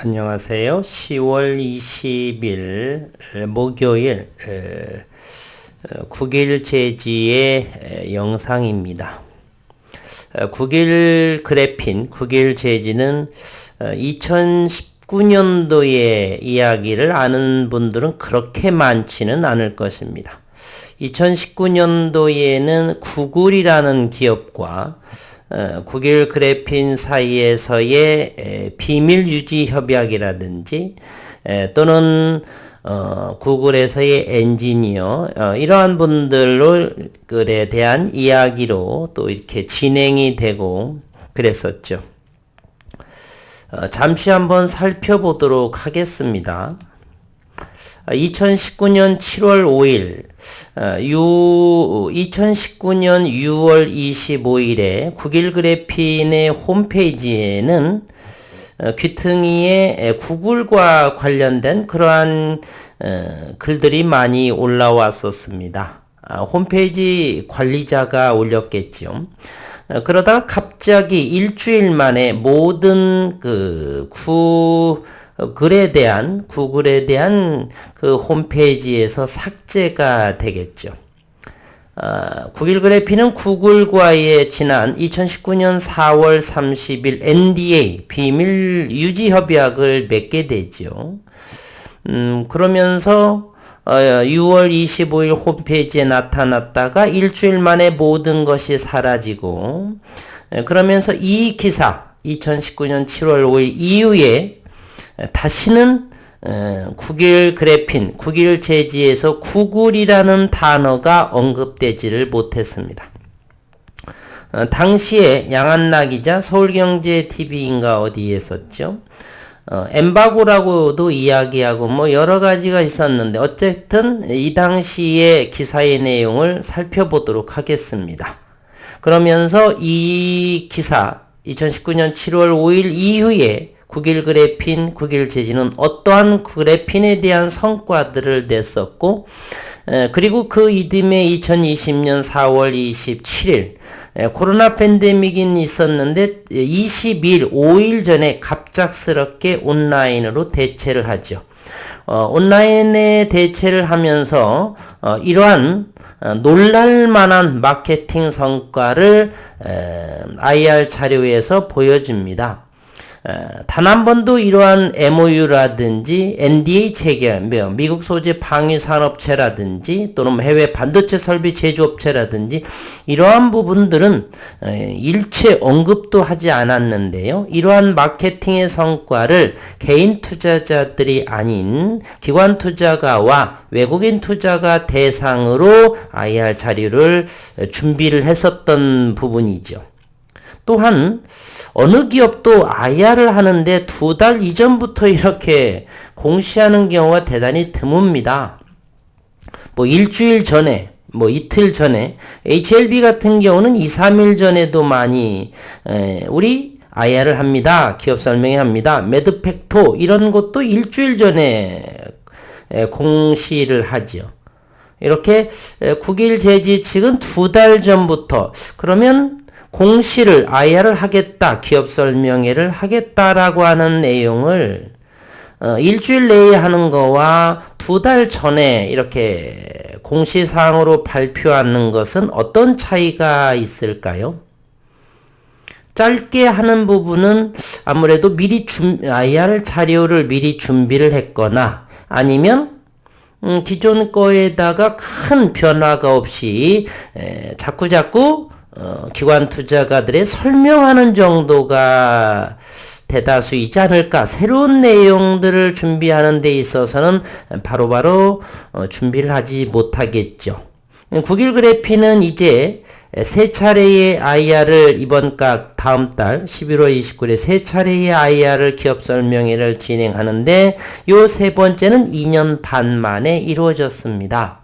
안녕하세요. 10월 20일 목요일 9일 제지의 영상입니다. 9일 그래핀, 9일 제지는 2019년도의 이야기를 아는 분들은 그렇게 많지는 않을 것입니다. 2019년도에는 구글이라는 기업과 9일 그래핀 사이에서의 비밀 유지 협약이라든지 또는 구글에서의 엔지니어 이러한 분들에 대한 이야기로 또 이렇게 진행이 되고 그랬었죠. 잠시 한번 살펴보도록 하겠습니다. 2019년 7월 5일, 2019년 6월 25일에 9일 그래핀의 홈페이지에는 귀퉁이에 구글과 관련된 그러한 글들이 많이 올라왔었습니다. 홈페이지 관리자가 올렸겠죠. 그러다가 갑자기 일주일 만에 모든 구글에 대한 그 홈페이지에서 삭제가 되겠죠. 9일 그래핀은 구글과의 지난 2019년 4월 30일 NDA 비밀 유지 협약을 맺게 되죠. 그러면서 6월 25일 홈페이지에 나타났다가 일주일 만에 모든 것이 사라지고 그러면서 이 기사 2019년 7월 5일 이후에 다시는 9일 그래핀, 9일 제지에서 구글이라는 단어가 언급되지를 못했습니다. 당시에 양한나 기자 서울경제TV인가 어디에 썼죠? 엠바고라고도 이야기하고 뭐 여러 가지가 있었는데 어쨌든 이 당시의 기사의 내용을 살펴보도록 하겠습니다. 그러면서 이 기사 2019년 7월 5일 이후에 9일 그래핀, 9일 제지는 어떠한 그래핀에 대한 성과들을 냈었고 그리고 그 이듬해 2020년 4월 27일 코로나 팬데믹이 있었는데 22일, 5일 전에 갑작스럽게 온라인으로 대체를 하죠. 온라인에 대체를 하면서 이러한 놀랄만한 마케팅 성과를 IR 자료에서 보여줍니다. 단 한 번도 이러한 MOU라든지 NDA 체결, 미국 소재 방위 산업체라든지 또는 해외 반도체 설비 제조업체라든지 이러한 부분들은 일체 언급도 하지 않았는데요. 이러한 마케팅의 성과를 개인 투자자들이 아닌 기관 투자가와 외국인 투자가 대상으로 IR 자료를 준비를 했었던 부분이죠. 또한 어느 기업도 IR을 하는데 2달 이전부터 이렇게 공시하는 경우가 대단히 드뭅니다. 뭐 일주일 전에, 뭐 이틀 전에, HLB 같은 경우는 2, 3일 전에도 많이 우리 IR을 합니다. 기업 설명회 합니다. 매드팩토 이런 것도 일주일 전에 공시를 하죠. 이렇게 9일 제지 측은 2달 전부터 그러면 공시를 IR을 하겠다, 기업 설명회를 하겠다라고 하는 내용을 일주일 내에 하는 거와 2달 전에 이렇게 공시사항으로 발표하는 것은 어떤 차이가 있을까요? 짧게 하는 부분은 아무래도 미리 IR 자료를 미리 준비를 했거나 아니면 기존 거에다가 큰 변화가 없이 자꾸자꾸 기관 투자가들의 설명하는 정도가 대다수이지 않을까. 새로운 내용들을 준비하는 데 있어서는 바로바로 준비를 하지 못하겠죠. 9일 그래핀은 이제 세 차례의 IR을 다음 달 11월 29일에 세 차례의 IR을 기업 설명회를 진행하는데 요 세 번째는 2년 반 만에 이루어졌습니다.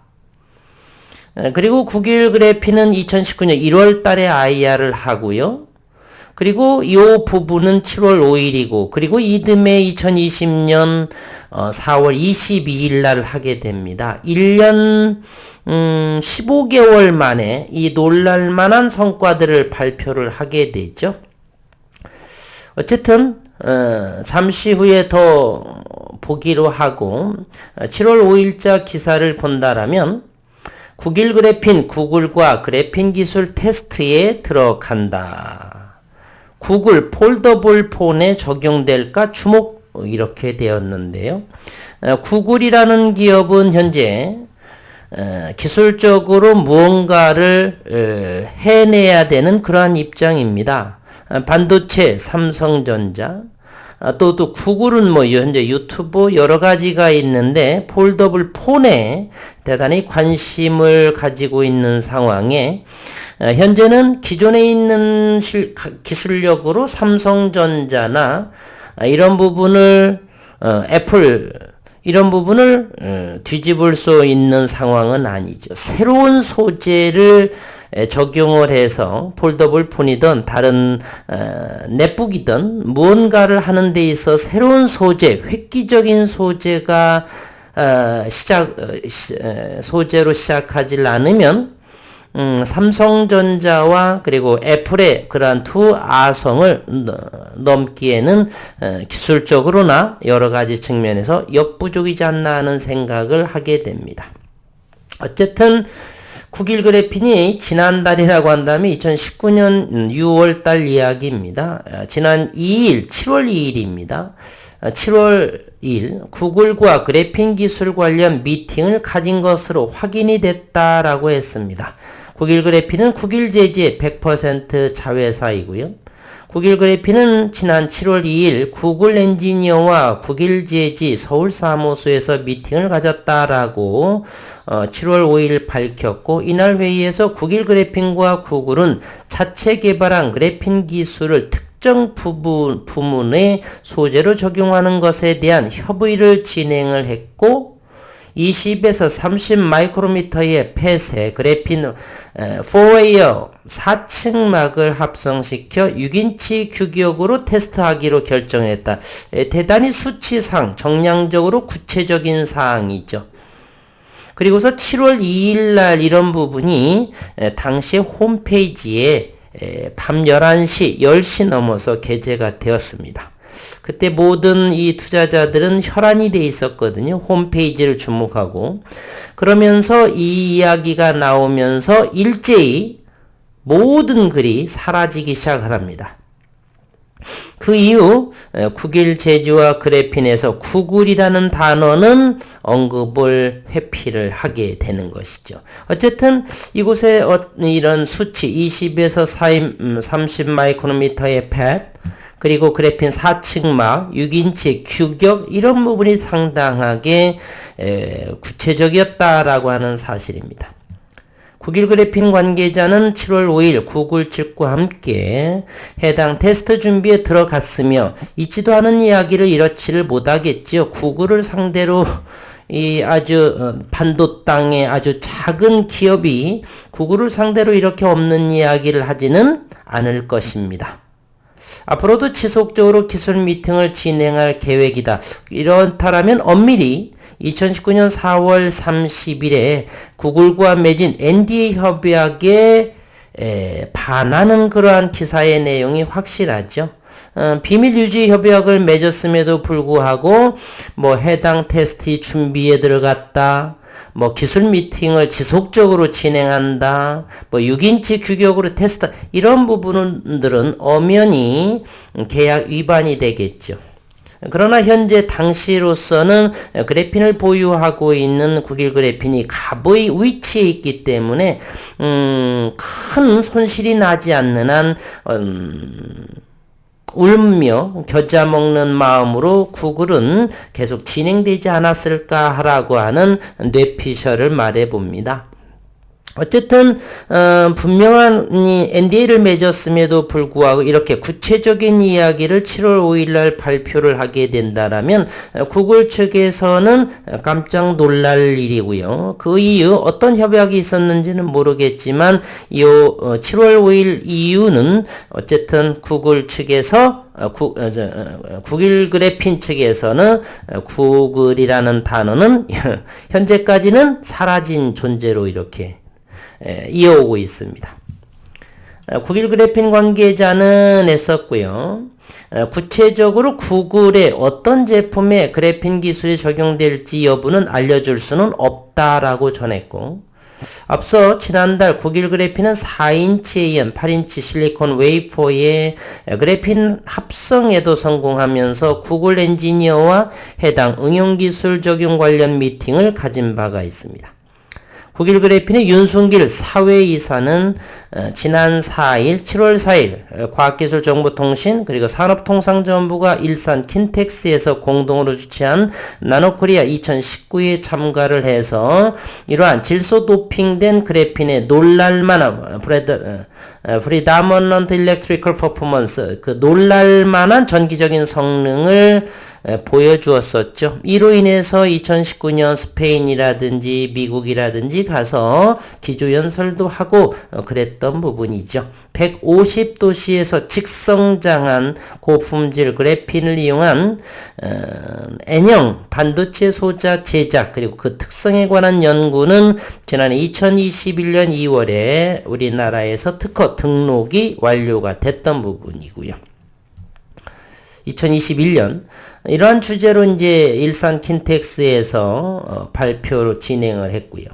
그리고 9일 그래핀은 2019년 1월 달에 IR을 하고요. 그리고 이 부분은 7월 5일이고 그리고 이듬해 2020년 4월 22일 날 하게 됩니다. 1년 15개월 만에 이 놀랄만한 성과들을 발표를 하게 되죠. 어쨌든 잠시 후에 더 보기로 하고 7월 5일자 기사를 본다라면 구글 그래핀 구글과 그래핀 기술 테스트에 들어간다. 구글 폴더블 폰에 적용될까 주목 이렇게 되었는데요. 구글이라는 기업은 현재 기술적으로 무언가를 해내야 되는 그러한 입장입니다. 반도체, 삼성전자, 또 구글은 뭐 현재 유튜브 여러 가지가 있는데 폴더블 폰에 대단히 관심을 가지고 있는 상황에 현재는 기존에 있는 기술력으로 삼성전자나 이런 부분을 애플 이런 부분을 뒤집을 수 있는 상황은 아니죠. 새로운 소재를 적용을 해서 폴더블 폰이든 다른 넷북이든 무언가를 하는 데 있어 새로운 소재, 획기적인 소재가 소재로 시작하지 않으면 삼성전자와 그리고 애플의 그러한 두 아성을 넘기에는 기술적으로나 여러 가지 측면에서 역부족이지 않나 하는 생각을 하게 됩니다. 어쨌든 구글 그래핀이 지난달이라고 한다면 2019년 6월달 이야기입니다. 지난 2일, 7월 2일입니다. 7월 2일 구글과 그래핀 기술 관련 미팅을 가진 것으로 확인이 됐다라고 했습니다. 구글 그래핀은 구글 제지의 100% 자회사이고요. 구글 그래핀은 지난 7월 2일 구글 엔지니어와 구글 제지 서울 사무소에서 미팅을 가졌다라고 7월 5일 밝혔고, 이날 회의에서 구글 그래핀과 구글은 자체 개발한 그래핀 기술을 특정 부문의 소재로 적용하는 것에 대한 협의를 진행을 했고, 20에서 30 마이크로미터의 폐쇄 그래핀 4웨이어 4층막을 합성시켜 6인치 규격으로 테스트하기로 결정했다. 대단히 수치상 정량적으로 구체적인 사항이죠. 그리고서 7월 2일 날 이런 부분이 당시 홈페이지에 밤 11시, 10시 넘어서 게재가 되었습니다. 그때 모든 이 투자자들은 혈안이 돼 있었거든요. 홈페이지를 주목하고. 그러면서 이 이야기가 나오면서 일제히 모든 글이 사라지기 시작을 합니다. 그 이후 구글 제지와 그래핀에서 구글이라는 단어는 언급을 회피를 하게 되는 것이죠. 어쨌든 이곳에 이런 수치 20에서 30 마이크로미터의 팻, 그리고 그래핀 4층막, 6인치 규격 이런 부분이 상당하게 구체적이었다라고 하는 사실입니다. 구글 그래핀 관계자는 7월 5일 구글 측과 함께 해당 테스트 준비에 들어갔으며 있지도 않은 이야기를 이렇지를 못하겠지요. 구글을 상대로 이 아주 반도 땅의 아주 작은 기업이 구글을 상대로 이렇게 없는 이야기를 하지는 않을 것입니다. 앞으로도 지속적으로 기술 미팅을 진행할 계획이다. 이렇다라면 엄밀히 2019년 4월 30일에 구글과 맺은 NDA 협약에 반하는 그러한 기사의 내용이 확실하죠. 비밀 유지 협약을 맺었음에도 불구하고 뭐 해당 테스트 준비에 들어갔다, 뭐 기술 미팅을 지속적으로 진행한다, 뭐 6인치 규격으로 테스트, 이런 부분들은 엄연히 계약 위반이 되겠죠. 그러나 현재 당시로서는 그래핀을 보유하고 있는 구글 그래핀이 갑의 위치에 있기 때문에 큰 손실이 나지 않는 한 울며 겨자 먹는 마음으로 구글은 계속 진행되지 않았을까 하라고 하는 뇌피셜을 말해봅니다. 어쨌든 분명한 NDA를 맺었음에도 불구하고 이렇게 구체적인 이야기를 7월 5일 날 발표를 하게 된다라면 구글 측에서는 깜짝 놀랄 일이고요. 그 이유 어떤 협약이 있었는지는 모르겠지만 이 7월 5일 이유는 어쨌든 구글 측에서 구글 그래핀 측에서는 구글이라는 단어는 현재까지는 사라진 존재로 이렇게 이어오고 있습니다. 구글 그래핀 관계자는 했었고요. 구체적으로 구글의 어떤 제품에 그래핀 기술이 적용될지 여부는 알려줄 수는 없다라고 전했고, 앞서 지난달 구글 그래핀은 4인치 AN, 8인치 실리콘 웨이퍼의 그래핀 합성에도 성공하면서 구글 엔지니어와 해당 응용기술 적용 관련 미팅을 가진 바가 있습니다. 구글 그래핀의 윤순길 사회이사는 지난 7월 4일 과학기술정보통신 그리고 산업통상자원부가 일산 킨텍스에서 공동으로 주최한 나노코리아 2019에 참가를 해서 이러한 질소 도핑된 그래핀의 놀랄만한 predominant electrical performance, 그 놀랄만한 전기적인 성능을 보여주었었죠. 이로 인해서 2019년 스페인이라든지 미국이라든지 가서 기조연설도 하고 그랬던 부분이죠. 150도씨에서 직성장한 고품질 그래핀을 이용한 N형 반도체 소자 제작 그리고 그 특성에 관한 연구는 지난해 2021년 2월에 우리나라에서 특허 등록이 완료가 됐던 부분이고요. 2021년 이러한 주제로 이제 일산 킨텍스에서 발표로 진행을 했고요.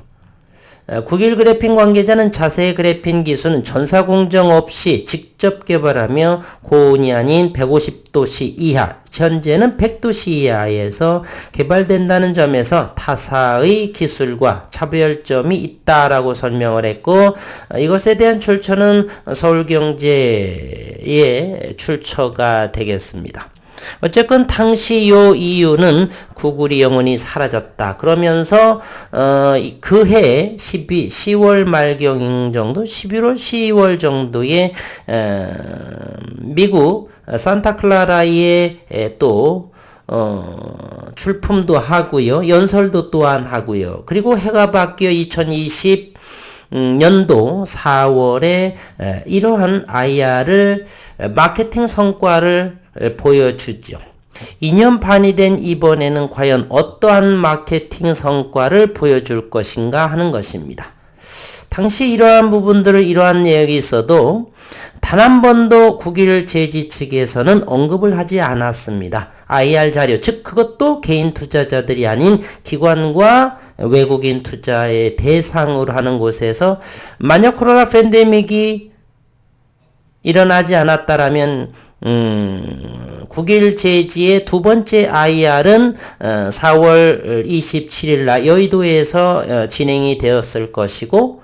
구글 그래핀 관계자는 자세 그래핀 기술은 전사 공정 없이 직접 개발하며 고온이 아닌 150도씨 이하, 현재는 100도씨 이하에서 개발된다는 점에서 타사의 기술과 차별점이 있다라고 설명을 했고, 이것에 대한 출처는 서울경제의 출처가 되겠습니다. 어쨌건 당시 요 이유는 구글이 영원히 사라졌다. 그러면서 그해 10월 말경 정도, 11월, 12월 정도에 미국 산타클라라에 또 출품도 하고요. 연설도 또한 하고요. 그리고 해가 바뀌어 2020 년도 4월에 이러한 IR을 마케팅 성과를 보여주죠. 2년 반이 된 이번에는 과연 어떠한 마케팅 성과를 보여줄 것인가 하는 것입니다. 당시 이러한 부분들을 이러한 내역이 있어도 단 한 번도 구글 제지 측에서는 언급을 하지 않았습니다. IR 자료, 즉 그것도 개인 투자자들이 아닌 기관과 외국인 투자의 대상으로 하는 곳에서 만약 코로나 팬데믹이 일어나지 않았다라면 구글 제지의 두 번째 IR은 4월 27일 날 여의도에서 진행이 되었을 것이고,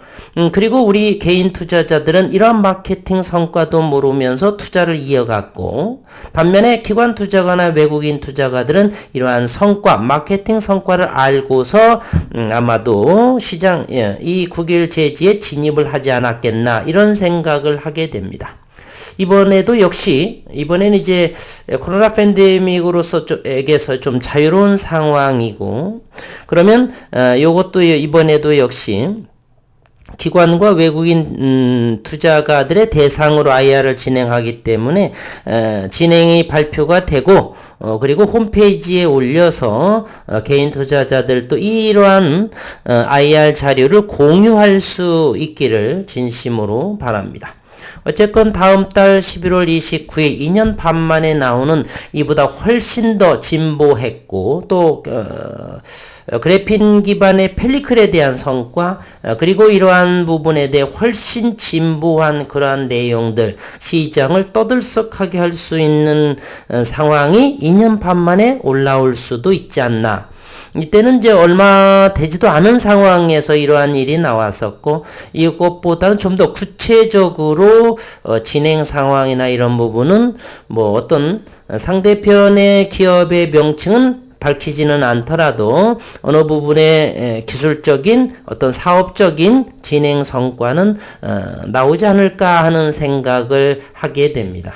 그리고 우리 개인 투자자들은 이러한 마케팅 성과도 모르면서 투자를 이어갔고, 반면에 기관 투자가나 외국인 투자가들은 이러한 성과, 마케팅 성과를 알고서 아마도 시장, 이 구글 제지에 진입을 하지 않았겠나 이런 생각을 하게 됩니다. 이번에도 역시 이번에는 이제 코로나 팬데믹으로서에게서 좀 자유로운 상황이고, 그러면 요것도 이번에도 역시 기관과 외국인 투자가들의 대상으로 IR을 진행하기 때문에 진행이 발표가 되고, 그리고 홈페이지에 올려서 개인 투자자들도 이러한 IR 자료를 공유할 수 있기를 진심으로 바랍니다. 어쨌건 다음 달 11월 29일 2년 반 만에 나오는 이보다 훨씬 더 진보했고 또 그래핀 기반의 펠리클에 대한 성과, 그리고 이러한 부분에 대해 훨씬 진보한 그러한 내용들, 시장을 떠들썩하게 할 수 있는 상황이 2년 반 만에 올라올 수도 있지 않나. 이때는 이제 얼마 되지도 않은 상황에서 이러한 일이 나왔었고, 이것보다는 좀 더 구체적으로 진행 상황이나 이런 부분은 뭐 어떤 상대편의 기업의 명칭은 밝히지는 않더라도 어느 부분의 기술적인 어떤 사업적인 진행 성과는 나오지 않을까 하는 생각을 하게 됩니다.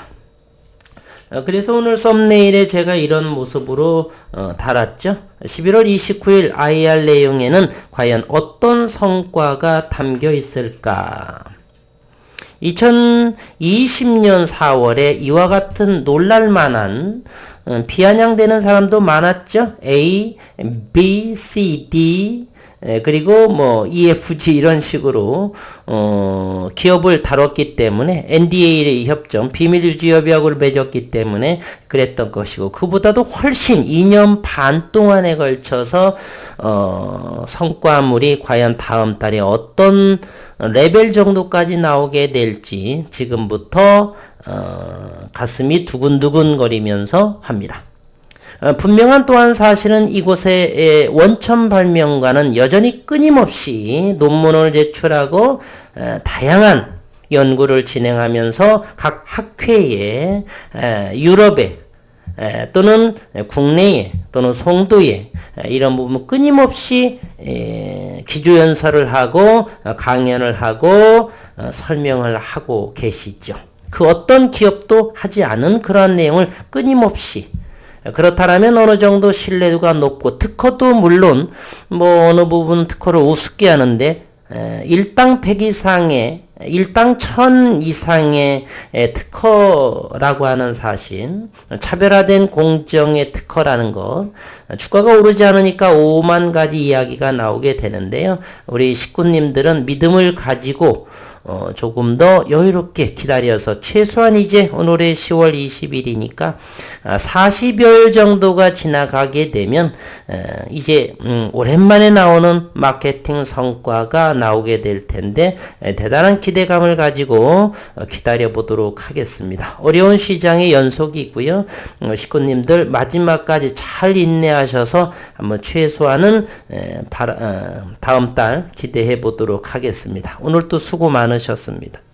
그래서 오늘 썸네일에 제가 이런 모습으로 달았죠. 11월 29일 IR 내용에는 과연 어떤 성과가 담겨 있을까? 2020년 4월에 이와 같은 놀랄만한 비아냥되는 사람도 많았죠. A, B, C, D 그리고 뭐 EFG 이런 식으로 기업을 다뤘기 때문에 NDA 협정 비밀유지협약을 맺었기 때문에 그랬던 것이고, 그보다도 훨씬 2년 반 동안에 걸쳐서 성과물이 과연 다음 달에 어떤 레벨 정도까지 나오게 될지 지금부터 가슴이 두근두근 거리면서 합니다. 분명한 또한 사실은 이곳의 원천 발명가는 여전히 끊임없이 논문을 제출하고 다양한 연구를 진행하면서 각 학회에 유럽에 또는 국내에 또는 송도에 이런 부분 끊임없이 기조연설을 하고 강연을 하고 설명을 하고 계시죠. 그 어떤 기업도 하지 않은 그러한 내용을 끊임없이, 그렇다면 어느 정도 신뢰도가 높고 특허도 물론 뭐 어느 부분 특허를 우습게 하는데 일당 100 이상의 일당 1000 이상의 특허라고 하는 사실, 차별화된 공정의 특허라는 것, 주가가 오르지 않으니까 5만 가지 이야기가 나오게 되는데요. 우리 식구님들은 믿음을 가지고 조금 더 여유롭게 기다려서 최소한 이제 오늘의 10월 20일이니까 40여일 정도가 지나가게 되면 이제 오랜만에 나오는 마케팅 성과가 나오게 될 텐데 대단한 기대감을 가지고 기다려 보도록 하겠습니다. 어려운 시장의 연속이 있고요. 식구님들 마지막까지 잘 인내하셔서 한번 최소한은 다음 달 기대해 보도록 하겠습니다. 오늘도 수고 많으셨습니다.